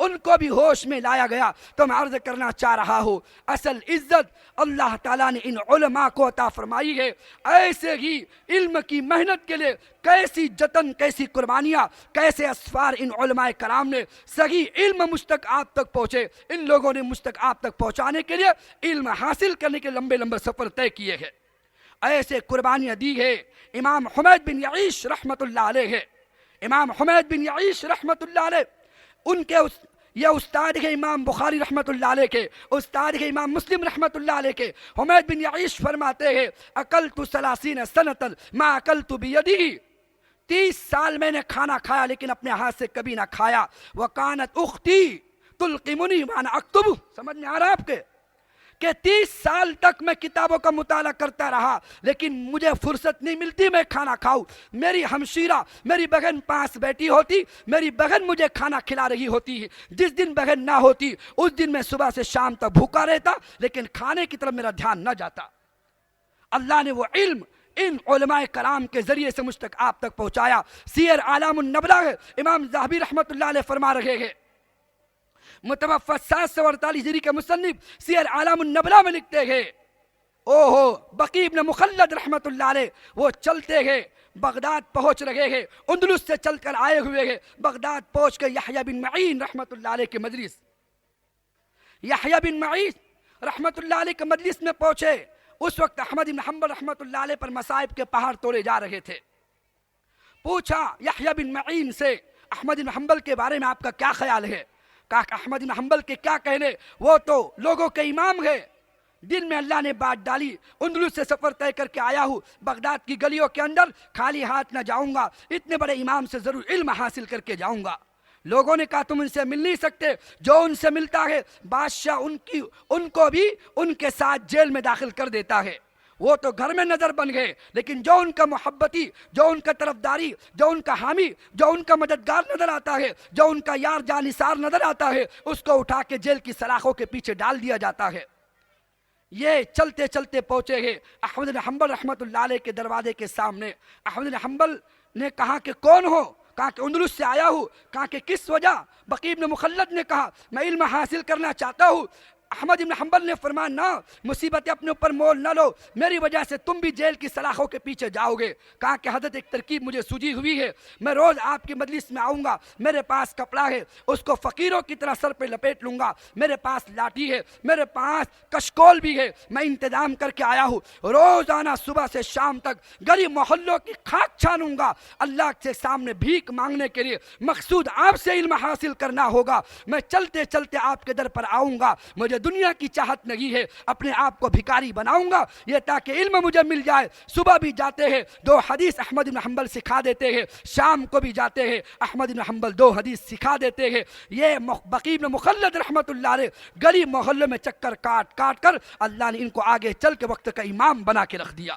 ان کو بھی ہوش میں لایا گیا۔ تو میں عرض کرنا چاہ رہا ہوں، اصل عزت اللہ تعالیٰ نے ان علماء کو عطا فرمائی ہے۔ ایسے ہی علم کی محنت کے لیے کیسی جتن، کیسی قربانیاں، کیسے اسفار ان علماء کرام نے صحیح علم مجھ تک آپ تک پہنچے۔ ان لوگوں نے مجھ تک آپ تک پہنچانے کے لیے، علم حاصل کرنے کے لمبے لمبے سفر طے کیے ہیں، ایسے قربانیاں دی ہے۔ امام حمید بن یعیش رحمت اللہ علیہ ہے، امام حمید بن یعیش رحمت اللہ علیہ، ان کے اس یہ استاد ہے امام بخاری رحمۃ اللہ علیہ کے، استاد ہے امام مسلم رحمۃ اللہ علیہ کے۔ حمید بن یعیش فرماتے ہیں اکلت 30 سنۃ ما اکلت بیدی، 30 سال میں نے کھانا کھایا لیکن اپنے ہاتھ سے کبھی نہ کھایا۔ وکانت اختی تلقمنی وانا اکتب، سمجھ میں آ رہا ہے آپ کے کہ 30 سال تک میں کتابوں کا مطالعہ کرتا رہا لیکن مجھے فرصت نہیں ملتی میں کھانا کھاؤں۔ میری ہمشیرہ، میری بہن پاس بیٹھی ہوتی، میری بہن مجھے کھانا کھلا رہی ہوتی ہے۔ جس دن بہن نہ ہوتی اس دن میں صبح سے شام تک بھوکا رہتا لیکن کھانے کی طرف میرا دھیان نہ جاتا۔ اللہ نے وہ علم ان علماء کرام کے ذریعے سے مجھ تک آپ تک پہنچایا۔ سیر اعلام النبلہ ہے، امام ذہبی رحمۃ اللہ علیہ فرما رہے ہیں، متوفی 748 ہجری کے مصنف سیر اعلام النبلہ میں لکھتے ہیں، بقی ابن مخلد رحمت اللہ علیہ وہ چلتے ہیں، بغداد پہنچ رہے ہیں، اندلس سے چل کر آئے ہوئے ہیں، بغداد پہنچ کے یحییٰ بن معین رحمت اللہ علیہ کے مجلس، یحییٰ بن معین رحمت اللہ علیہ کے مجلس میں پہنچے۔ اس وقت احمد بن حنبل رحمت اللہ علیہ پر مصائب کے پہاڑ توڑے جا رہے تھے۔ پوچھا یحییٰ بن معین سے احمد بن حنبل کے بارے میں آپ کا کیا خیال ہے؟ کہا کہ احمد بن حنبل کے کیا کہنے، وہ تو لوگوں کے امام ہے، دن میں اللہ نے بات ڈالی، اندلس سے سفر طے کر کے آیا ہوں، بغداد کی گلیوں کے اندر خالی ہاتھ نہ جاؤں گا، اتنے بڑے امام سے ضرور علم حاصل کر کے جاؤں گا۔ لوگوں نے کہا تم ان سے مل نہیں سکتے، جو ان سے ملتا ہے بادشاہ ان کو بھی ان کے ساتھ جیل میں داخل کر دیتا ہے۔ وہ تو گھر میں نظر بن گئے لیکن جو ان کا محبتی، جو ان کا طرفداری، جو ان کا حامی، جو ان کا مددگار نظر آتا ہے، جو ان کا یار جانثار نظر آتا ہے، اس کو اٹھا کے جیل کی سلاخوں کے پیچھے ڈال دیا جاتا ہے۔ یہ چلتے چلتے پہنچے ہیں احمد بن حنبل رحمت اللہ علیہ کے دروازے کے سامنے۔ احمد بن حنبل نے کہا کہ کون ہو؟ کہا کہ اندلس سے آیا ہوں۔ کہا کہ کس وجہ؟ بقی ابن مخلد نے کہا میں علم حاصل کرنا چاہتا ہوں۔ احمد بن حنبل نے فرمایا نہ، مصیبتیں اپنے اوپر مول نہ لو، میری وجہ سے تم بھی جیل کی سلاخوں کے پیچھے جاؤ گے۔ کہا کہ حضرت ایک ترکیب مجھے سوجی ہوئی ہے، میں روز آپ کی مجلس میں آؤں گا، میرے پاس کپڑا ہے، اس کو فقیروں کی طرح سر پہ لپیٹ لوں گا، میرے پاس لاٹھی ہے، میرے پاس کشکول بھی ہے، میں انتظام کر کے آیا ہوں، روزانہ صبح سے شام تک گلی محلوں کی خاک چھانوں گا، اللہ کے سامنے بھیک مانگنے کے لیے، مقصود آپ سے علم حاصل کرنا ہوگا۔ میں چلتے چلتے آپ کے در پر آؤں گا، مجھے دنیا کی چاہت نہیں ہے، اپنے آپ کو بھکاری بناؤں گا یہ تاکہ علم مجھے مل جائے۔ صبح بھی جاتے ہیں 2 حدیث احمد بن حنبل سکھا دیتے ہیں، شام کو بھی جاتے ہیں احمد بن حنبل 2 حدیث سکھا دیتے ہیں۔ یہ بقی بن مخلد رحمت اللہ علیہ گلی محلوں میں چکر کاٹ کاٹ کر اللہ نے ان کو آگے چل کے وقت کا امام بنا کے رکھ دیا۔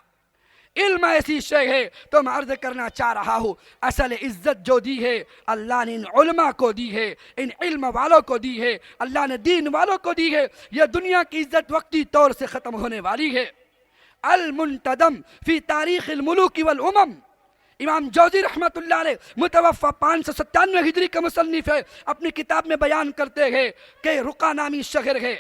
علم ایسی شے ہے تو میں عرض کرنا چاہ رہا ہوں، اصل عزت جو دی ہے اللہ نے ان علماء کو دی ہے، ان علم والوں کو دی ہے، اللہ نے دین والوں کو دی ہے۔ یہ دنیا کی عزت وقتی طور سے ختم ہونے والی ہے۔ المنتدم فی تاریخ الملوک والامم، امام جوزی رحمت اللہ علیہ متوفی 597 ہجری کا مصنف ہے، اپنی کتاب میں بیان کرتے ہیں کہ رقہ نامی شہر ہے،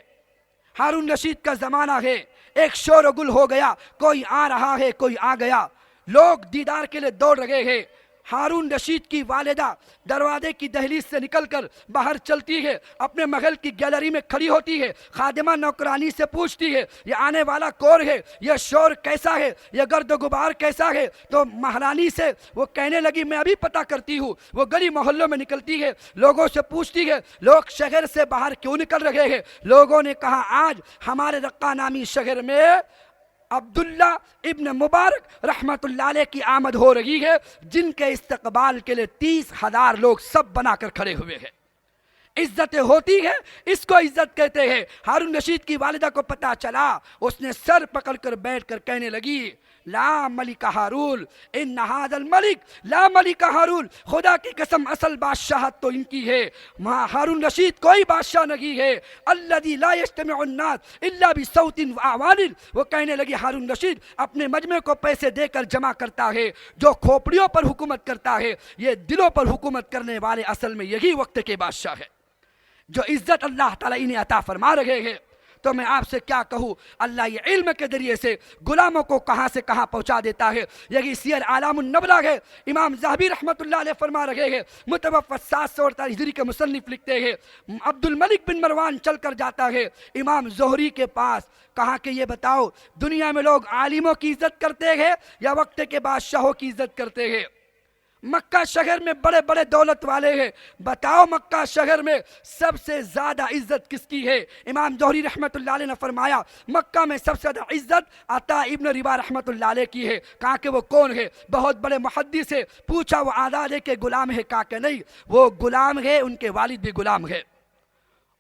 ہارون رشید کا زمانہ ہے، ایک شور و گل ہو گیا، کوئی آ رہا ہے کوئی آ گیا، لوگ دیدار کے لیے دوڑ رہے ہیں۔ ہارون رشید کی والدہ دروازے کی دہلیز سے نکل کر باہر چلتی ہے، اپنے محل کی گیلری میں کھڑی ہوتی ہے، خادمہ نوکرانی سے پوچھتی ہے یہ آنے والا کون ہے، یہ شور کیسا ہے، یہ گرد و غبار کیسا ہے؟ تو مہرانی سے وہ کہنے لگی میں ابھی پتہ کرتی ہوں۔ وہ گلی محلوں میں نکلتی ہے، لوگوں سے پوچھتی ہے لوگ شہر سے باہر کیوں نکل رہے ہیں؟ لوگوں نے کہا آج ہمارے رقہ نامی شہر میں عبداللہ ابن مبارک رحمت اللہ علیہ کی آمد ہو رہی ہے، جن کے استقبال کے لیے 30,000 لوگ سب بنا کر کھڑے ہوئے ہیں۔ عزت ہوتی ہے، اس کو عزت کہتے ہیں۔ ہارون رشید کی والدہ کو پتا چلا، اس نے سر پکڑ کر بیٹھ کر کہنے لگی لا ملک ہارون ان ھذا الملک لا ملک ہارون، خدا کی قسم اصل بادشاہت تو ان کی ہے، ہارون رشید کوئی بادشاہ نہیں ہے۔ الذی لا یجتمع الناس الا بصوت واعوان، وہ کہنے لگی ہارون رشید اپنے مجمع کو پیسے دے کر جمع کرتا ہے، جو کھوپڑیوں پر حکومت کرتا ہے، یہ دلوں پر حکومت کرنے والے اصل میں یہی وقت کے بادشاہ ہے۔ جو عزت اللہ تعالیٰ انہیں عطا فرما رہے ہیں، تو میں آپ سے کیا کہوں، اللہ یہ علم کے ذریعے سے غلاموں کو کہاں سے کہاں پہنچا دیتا ہے۔ یہی سیر اعلام النبلہ ہے، امام ذہبی رحمت اللہ علیہ فرما رہے ہیں، متوفی 748 ہجری کے مصنف لکھتے ہیں عبد الملک بن مروان چل کر جاتا ہے امام زہری کے پاس، کہا کہ یہ بتاؤ دنیا میں لوگ عالموں کی عزت کرتے ہیں یا وقت کے بادشاہوں کی عزت کرتے ہیں؟ مکہ شہر میں بڑے بڑے دولت والے ہیں، بتاؤ مکہ شہر میں سب سے زیادہ عزت کس کی ہے؟ امام زہری رحمت اللہ علیہ نے فرمایا مکہ میں سب سے زیادہ عزت عطا ابن ربا رحمت اللہ علیہ کی ہے۔ کہا کہ وہ کون ہے؟ بہت بڑے محدث ہے۔ پوچھا وہ آزاد ہے کہ غلام ہے؟ کہا کہ نہیں، وہ غلام ہے، ان کے والد بھی غلام ہے۔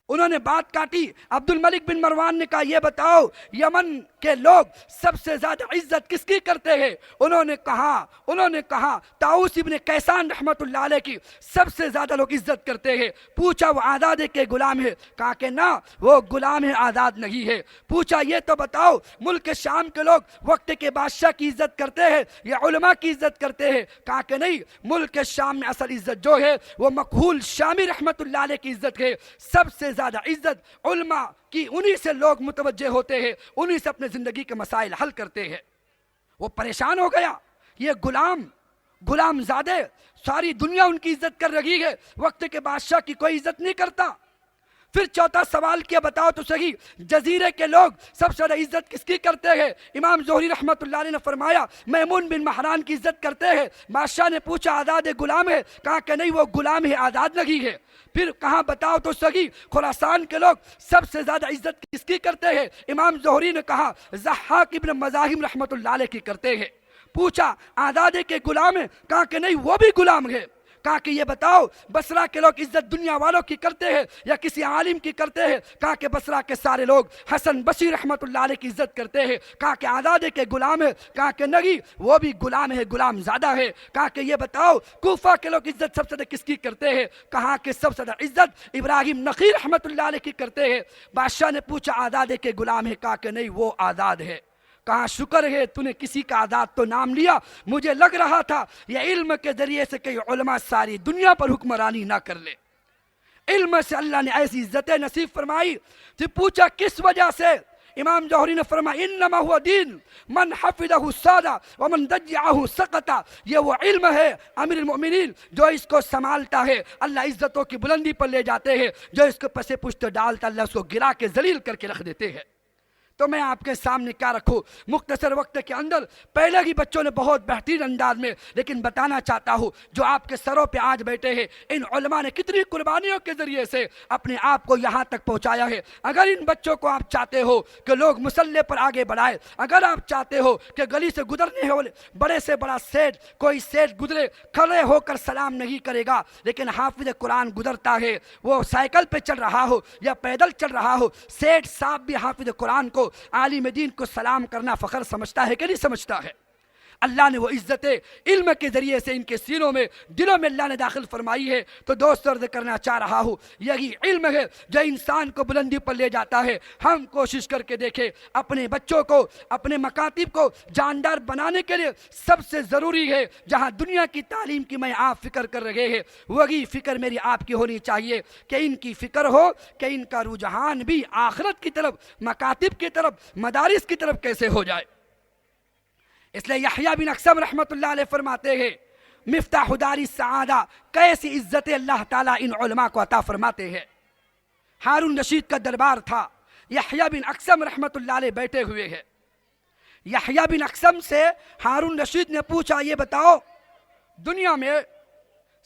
انہوں نے بات کاٹی۔ عبد الملک بن مروان نے کہا یہ بتاؤ یمن کے لوگ سب سے زیادہ عزت کس کی کرتے ہیں؟ انہوں نے کہا طاؤس ابن کیسان رحمت اللہ علیہ کی سب سے زیادہ لوگ عزت کرتے ہیں۔ پوچھا وہ آزاد ہے کہ غلام ہے؟ کہا کہ نہ، وہ غلام ہے، آزاد نہیں ہے۔ پوچھا یہ تو بتاؤ ملک شام کے لوگ وقت کے بادشاہ کی عزت کرتے ہیں یا علماء کی عزت کرتے ہیں؟ کہا کہ نہیں، ملک شام میں اصل عزت جو ہے وہ مکحول شامی رحمت اللہ علیہ کی عزت ہے۔ سب سے زیادہ عزت علماء کی، انہی سے لوگ متوجہ ہوتے ہیں، انہی سے اپنے زندگی کے مسائل حل کرتے ہیں۔ وہ پریشان ہو گیا، یہ غلام زادے ساری دنیا ان کی عزت کر رہی ہے، وقت کے بادشاہ کی کوئی عزت نہیں کرتا۔ پھر چوتھا سوال کیا بتاؤ تو صحیح، جزیرے کے لوگ سب سے زیادہ عزت کس کی کرتے ہیں؟ امام زہری رحمت اللہ علیہ نے فرمایا میمون بن مہران کی عزت کرتے ہیں۔ بادشاہ نے پوچھا آزاد غلام ہے؟ کہا کہ نہیں، وہ غلام ہے، آزاد نہیں ہے۔ پھر کہاں بتاؤ تو صحیح، خراسان کے لوگ سب سے زیادہ عزت کس کی کرتے ہیں؟ امام زہری نے کہا ضحاک ابن مزاحم رحمت اللہ علیہ کی کرتے ہیں۔ پوچھا آزاد کے غلام ہے؟ کہا کہ نہیں، وہ بھی غلام ہے۔ کہا کہ یہ بتاؤ بصرہ کے لوگ عزت دنیا والوں کی کرتے ہیں یا کسی عالم کی کرتے ہیں؟ کہا کہ بصرہ کے سارے لوگ حسن بصری رحمت اللہ علیہ کی عزت کرتے ہیں۔ کہا کہ آزاد کے غلام ہے؟ کہا کہ نہیں، وہ بھی غلام ہے، غلام زادہ ہے۔ کہا کہ یہ بتاؤ کوفہ کے لوگ عزت سب سے زیادہ کس کی کرتے ہیں؟ کہا کہ سب سے زیادہ عزت ابراہیم نخعی رحمت اللہ علیہ کی کرتے ہیں۔ بادشاہ نے پوچھا آزاد کے غلام ہے؟ کہا کہ نہیں، وہ آزاد ہے۔ کہا شکر ہے تو نے کسی کا آزاد تو نام لیا، مجھے لگ رہا تھا یہ علم کے ذریعے سے کہ علماء ساری دنیا پر حکمرانی نہ کر لے۔ علم سے اللہ نے ایسی عزتیں نصیب فرمائی۔ پھر پوچھا کس وجہ سے؟ امام جوہری نے فرمایا انما هو دین من حفظه سادہ ومن ضيعه سقط۔ یہ وہ علم ہے امیر المؤمنین جو اس کو سنبھالتا ہے اللہ عزتوں کی بلندی پر لے جاتے ہیں، جو اس کو پس پشت ڈالتا اللہ اس کو گرا کے ذلیل کر کے رکھ دیتے ہیں۔ تو میں آپ کے سامنے کیا رکھوں مختصر وقت کے اندر، پہلے ہی بچوں نے بہت بہترین انداز میں لیکن بتانا چاہتا ہوں جو آپ کے سروں پہ آج بیٹھے ہیں، ان علماء نے کتنی قربانیوں کے ذریعے سے اپنے آپ کو یہاں تک پہنچایا ہے۔ اگر ان بچوں کو آپ چاہتے ہو کہ لوگ مسلح پر آگے بڑھائے، اگر آپ چاہتے ہو کہ گلی سے گزرنے ہو بڑے سے بڑا سیٹ، کوئی سیٹ گزرے کھڑے ہو کر سلام نہیں کرے گا، لیکن حافظ قرآن گزرتا ہے، وہ سائیکل پہ چل رہا ہو یا پیدل چل رہا ہو، سیٹ صاحب بھی حافظ قرآن کو، عالم دین کو سلام کرنا فخر سمجھتا ہے کہ نہیں سمجھتا ہے؟ اللہ نے وہ عزتیں علم کے ذریعے سے ان کے سینوں میں، دلوں میں اللہ نے داخل فرمائی ہے۔ تو دوست عرض کرنا چاہ رہا ہوں یہی علم ہے جو انسان کو بلندی پر لے جاتا ہے۔ ہم کوشش کر کے دیکھیں اپنے بچوں کو، اپنے مکاتب کو جاندار بنانے کے لیے سب سے ضروری ہے جہاں دنیا کی تعلیم کی میں آپ فکر کر رہے ہیں، وہی فکر میری آپ کی ہونی چاہیے کہ ان کی فکر ہو کہ ان کا رجحان بھی آخرت کی طرف، مکاتب کی طرف، مدارس کی طرف کیسے ہو جائے۔ اس لیے یحییٰ بن اقسم رحمت اللہ علیہ فرماتے ہیں مفتاح دار السعادہ، کیسی عزت اللہ تعالیٰ ان علماء کو عطا فرماتے ہیں۔ ہارون رشید کا دربار تھا، یحییٰ بن اقسم رحمت اللہ علیہ بیٹھے ہوئے ہیں۔ یحییٰ بن اقسم سے ہارون رشید نے پوچھا یہ بتاؤ دنیا میں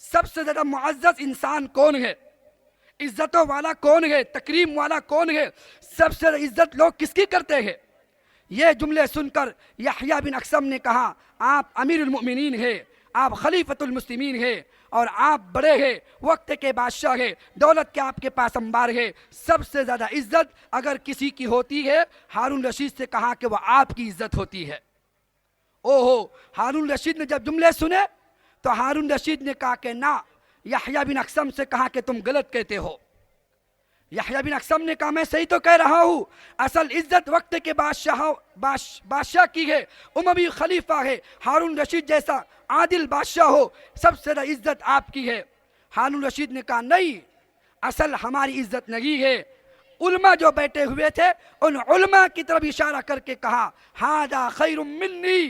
سب سے زیادہ معزز انسان کون ہے؟ عزتوں والا کون ہے؟ تکریم والا کون ہے؟ سب سے زیادہ عزت لوگ کس کی کرتے ہیں؟ یہ جملے سن کر یحییٰ بن اقسم نے کہا آپ امیر المؤمنین ہیں، آپ خلیفۃ المسلمین ہیں، اور آپ بڑے ہیں، وقت کے بادشاہ ہیں، دولت کے آپ کے پاس انبار ہے، سب سے زیادہ عزت اگر کسی کی ہوتی ہے ہارون رشید سے کہا کہ وہ آپ کی عزت ہوتی ہے۔ اوہو، ہارون رشید نے جب جملے سنے تو ہارون رشید نے کہا کہ نہ، یحییٰ بن اقسم سے کہا کہ تم غلط کہتے ہو۔ یحییٰ بن اقسم نے کہا میں صحیح تو کہہ رہا ہوں، اصل عزت وقت کے بادشاہ کی ہے، اموی خلیفہ ہے، ہارون رشید جیسا عادل بادشاہ ہو، سب سے زیادہ عزت آپ کی ہے۔ ہارون رشید نے کہا نہیں، اصل ہماری عزت نہیں ہے۔ علماء جو بیٹھے ہوئے تھے ان علماء کی طرف اشارہ کر کے کہا ہذا خیر منی،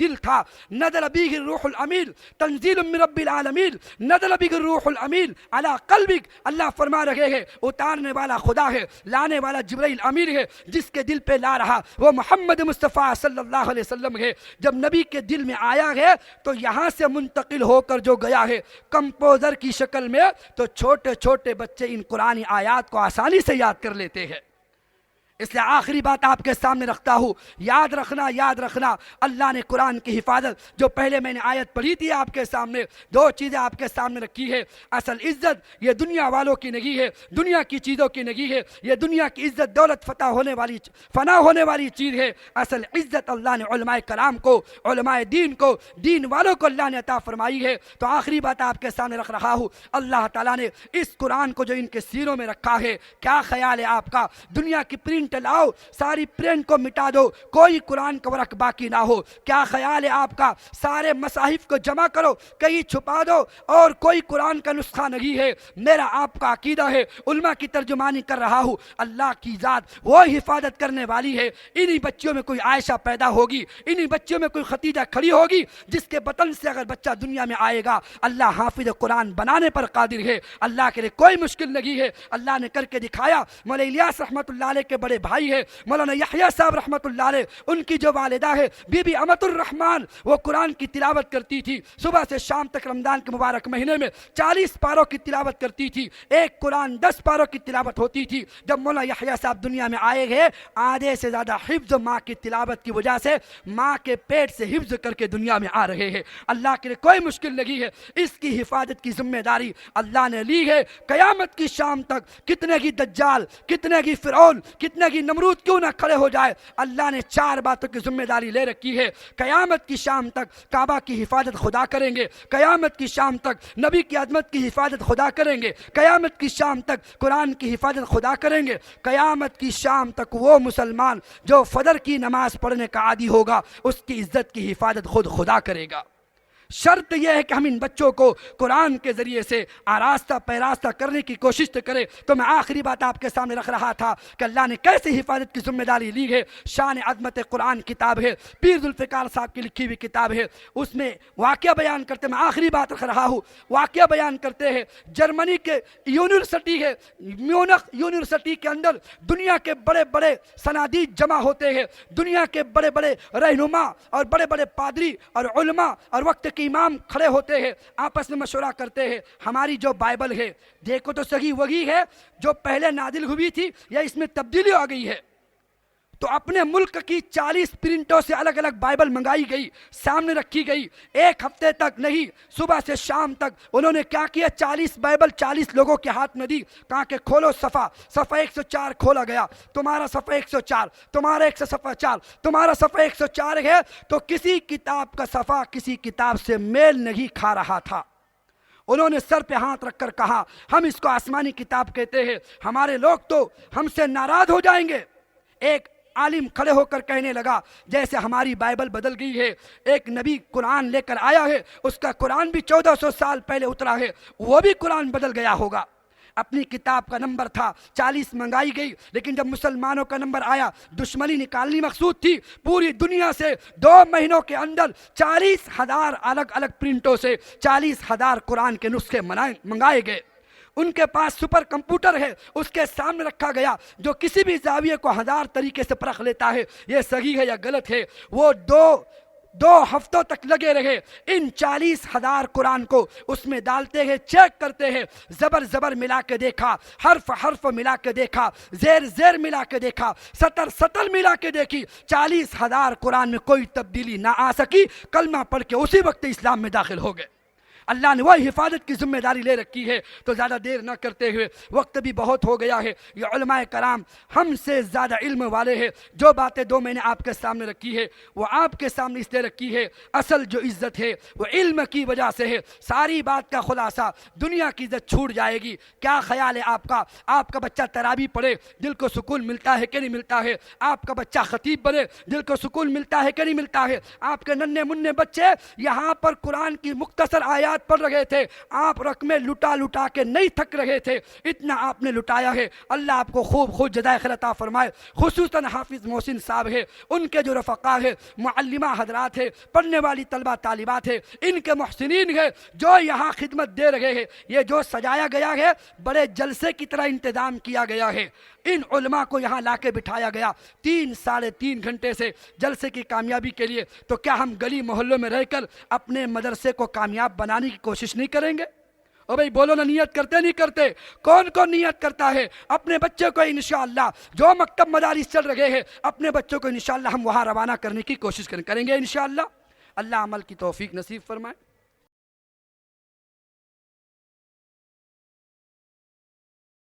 دل تھا. نزل به الروح الامین تنزیل من رب العالمین نزل به الروح الامین علی قلبک. اللہ فرما رہے ہیں اتارنے والا خدا ہے, لانے والا جبرائیل امیر ہے, جس کے دل پہ لا رہا وہ محمد مصطفیٰ صلی اللہ علیہ وسلم ہے. جب نبی کے دل میں آیا ہے تو یہاں سے منتقل ہو کر جو گیا ہے کمپوزر کی شکل میں, تو چھوٹے چھوٹے بچے ان قرآنی آیات کو آسانی سے یاد کر لیتے ہیں. اس لیے آخری بات آپ کے سامنے رکھتا ہوں, یاد رکھنا اللہ نے قرآن کی حفاظت, جو پہلے میں نے آیت پڑھی تھی آپ کے سامنے, دو چیزیں آپ کے سامنے رکھی ہے. اصل عزت یہ دنیا والوں کی نہیں ہے, دنیا کی چیزوں کی نہیں ہے. یہ دنیا کی عزت دولت فنا ہونے والی چیز ہے. اصل عزت اللہ نے علماء کرام کو, علماء دین کو, دین والوں کو اللہ نے عطا فرمائی ہے. تو آخری بات آپ کے سامنے رکھ رہا ہوں, اللہ تعالیٰ نے اس قرآن کو جو ان کے سینوں میں رکھا ہے, کیا خیال ہے آپ کا؟ دنیا کی پرنٹ لاؤ, ساری پرنٹ کو مٹا دو, کوئی قرآن کا ورق باقی نہ ہو. کیا خیال ہے آپ کا؟ سارے مصاحف کو جمع کرو, کہیں چھپا دو, اور کوئی قرآن کا نسخہ نہیں ہے. میرا آپ کا عقیدہ ہے, علماء کی ترجمانی کر رہا ہوں, اللہ کی ذات وہ حفاظت کرنے والی ہے. انہی بچیوں میں کوئی عائشہ پیدا ہوگی, انہی بچیوں میں کوئی خدیجہ کھڑی ہوگی, جس کے بطن سے اگر بچہ دنیا میں آئے گا اللہ حافظ قرآن بنانے پر قادر ہے. اللہ کے لیے کوئی مشکل نہیں ہے, اللہ نے کر کے دکھایا. مولانا الیاس رحمۃ اللہ علیہ کے بڑے بھائی ہے مولانا یحییٰ صاحب رحمۃ اللہ علیہ, ان کی جو والدہ ہے بی بی امت الرحمن, وہ قرآن کی تلاوت کرتی تھی صبح سے شام تک. رمضان کے مبارک مہینے میں 40 پاروں کی تلاوت کرتی تھی, ایک قرآن 10 پاروں کی تلاوت ہوتی تھی. جب مولانا یحییٰ صاحب دنیا میں آئے گئے, آدھے سے زیادہ حفظ ماں کی تلاوت کی وجہ سے ماں کے پیٹ سے حفظ کر کے دنیا میں آ رہے ہیں. اللہ کے لیے کوئی مشکل نہیں ہے, اس کی حفاظت کی ذمہ داری اللہ نے لی ہے. قیامت کی شام تک کتنے کی دجال, کتنے کی فرعون, کتنے کی نمرود کیوں نہ کھڑے ہو جائے, اللہ نے 4 باتوں کی ذمہ داری لے رکھی ہے. قیامت کی شام تک کعبہ کی حفاظت خدا کریں گے, قیامت کی شام تک نبی کی عظمت کی حفاظت خدا کریں گے, قیامت کی شام تک قرآن کی حفاظت خدا کریں گے, قیامت کی شام تک وہ مسلمان جو فجر کی نماز پڑھنے کا عادی ہوگا اس کی عزت کی حفاظت خود خدا کرے گا. شرط یہ ہے کہ ہم ان بچوں کو قرآن کے ذریعے سے آراستہ پیراستہ کرنے کی کوشش کریں. تو میں آخری بات آپ کے سامنے رکھ رہا تھا کہ اللہ نے کیسے حفاظت کی ذمہ داری لی ہے. شان عظمت قرآن کتاب ہے, پیر ذوالفقار صاحب کی لکھی ہوئی کتاب ہے, اس میں واقعہ بیان کرتے, میں آخری بات رکھ رہا ہوں, واقعہ بیان کرتے ہیں. جرمنی کے یونیورسٹی ہے, میونخ یونیورسٹی کے اندر دنیا کے بڑے بڑے صنادید جمع ہوتے ہیں, دنیا کے بڑے بڑے رہنما اور بڑے بڑے پادری اور علماء اور وقت کے امام کھڑے ہوتے ہیں, آپس میں مشورہ کرتے ہیں. ہماری جو بائبل ہے دیکھو تو صحیح وہی ہے جو پہلے نازل ہوئی تھی یا اس میں تبدیلی آ گئی ہے. تو اپنے ملک کی 40 پرنٹوں سے الگ الگ بائبل منگائی گئی, سامنے رکھی گئی. ایک ہفتے تک نہیں, صبح سے شام تک انہوں نے کیا کیا, 40 بائبل 40 لوگوں کے ہاتھ میں دی. کہا کہ کھولو صفحہ 104 کھولا گیا, تمہارا صفحہ 104, تمہارا صفحہ 4, تمہارا صفحہ 104 ہے. تو کسی کتاب کا صفحہ کسی کتاب سے میل نہیں کھا رہا تھا. انہوں نے سر پہ ہاتھ رکھ کر کہا ہم اس کو آسمانی کتاب کہتے ہیں, ہمارے لوگ تو ہم سے ناراض ہو جائیں گے. ایک عالم کھڑے ہو کر کہنے لگا جیسے ہماری بائبل بدل گئی ہے, ایک نبی قرآن لے کر آیا ہے, اس کا قرآن بھی 1400 سال پہلے اترا ہے, وہ بھی قرآن بدل گیا ہوگا. اپنی کتاب کا نمبر تھا 40 منگائی گئی, لیکن جب مسلمانوں کا نمبر آیا دشمنی نکالنی مقصود تھی. پوری دنیا سے 2 مہینوں کے اندر 40,000 الگ الگ پرنٹوں سے 40,000 قرآن کے نسخے منگائے گئے. ان کے پاس سپر کمپیوٹر ہے, اس کے سامنے رکھا گیا, جو کسی بھی زاویے کو 1000 طریقے سے پرکھ لیتا ہے یہ صحیح ہے یا غلط ہے. وہ دو ہفتوں تک لگے رہے, ان 40,000 قرآن کو اس میں ڈالتے ہیں, چیک کرتے ہیں, زبر ملا کے دیکھا, حرف ملا کے دیکھا, زیر ملا کے دیکھا, سطر ملا کے دیکھی. 40,000 قرآن میں کوئی تبدیلی نہ آ سکی. کلمہ پڑھ کے اسی وقت اسلام میں داخل ہو گئے. اللہ نے وہ حفاظت کی ذمہ داری لے رکھی ہے. تو زیادہ دیر نہ کرتے ہوئے, وقت بھی بہت ہو گیا ہے, یہ علماء کرام ہم سے زیادہ علم والے ہیں. جو باتیں 2 میں نے آپ کے سامنے رکھی ہے وہ آپ کے سامنے اس لیے رکھی ہے, اصل جو عزت ہے وہ علم کی وجہ سے ہے. ساری بات کا خلاصہ, دنیا کی عزت چھوٹ جائے گی. کیا خیال ہے آپ کا؟ آپ کا بچہ تراویح پڑھے, دل کو سکون ملتا ہے کہ نہیں ملتا ہے؟ آپ کا بچہ خطیب بنے, دل کو سکون ملتا ہے کہ نہیں ملتا ہے؟ آپ کے ننھے منھے بچے یہاں پر قرآن کی مختصر آیات آیات پڑھ رہے تھے آپ رقمیں لٹا لٹا کے نہیں تھک رہے تھے، اتنا آپ نے لٹایا ہے۔ اللہ آپ کو خوب خوب جزائے خیر عطا فرمائے۔ خصوصاً حافظ محسن صاحب ہے، ان کے جو رفقا ہے، معلمہ حضرات ہے، پڑھنے والی طلبہ طالبات ہے، ان کے محسنین ہے جو یہاں خدمت دے رہے ہیں، یہ جو سجایا گیا ہے بڑے جلسے کی طرح انتظام کیا گیا ہے۔ ان علماء کو یہاں لا کے بٹھایا گیا 3-3.5 گھنٹے سے جلسے کی کامیابی کے لیے، تو کیا ہم گلی محلوں میں رہ کر اپنے مدرسے کو کامیاب بنانے کی کوشش نہیں کریں گے؟ او بھئی بولو نا، نیت کرتے نہیں کرتے؟ کون نیت کرتا ہے؟ اپنے بچے کو انشاءاللہ جو مکتب مدارس چل رہے ہیں، اپنے بچوں کو انشاءاللہ ہم وہاں روانہ کرنے کی کوشش کریں گے انشاءاللہ۔ اللہ عمل کی توفیق نصیب فرمائے۔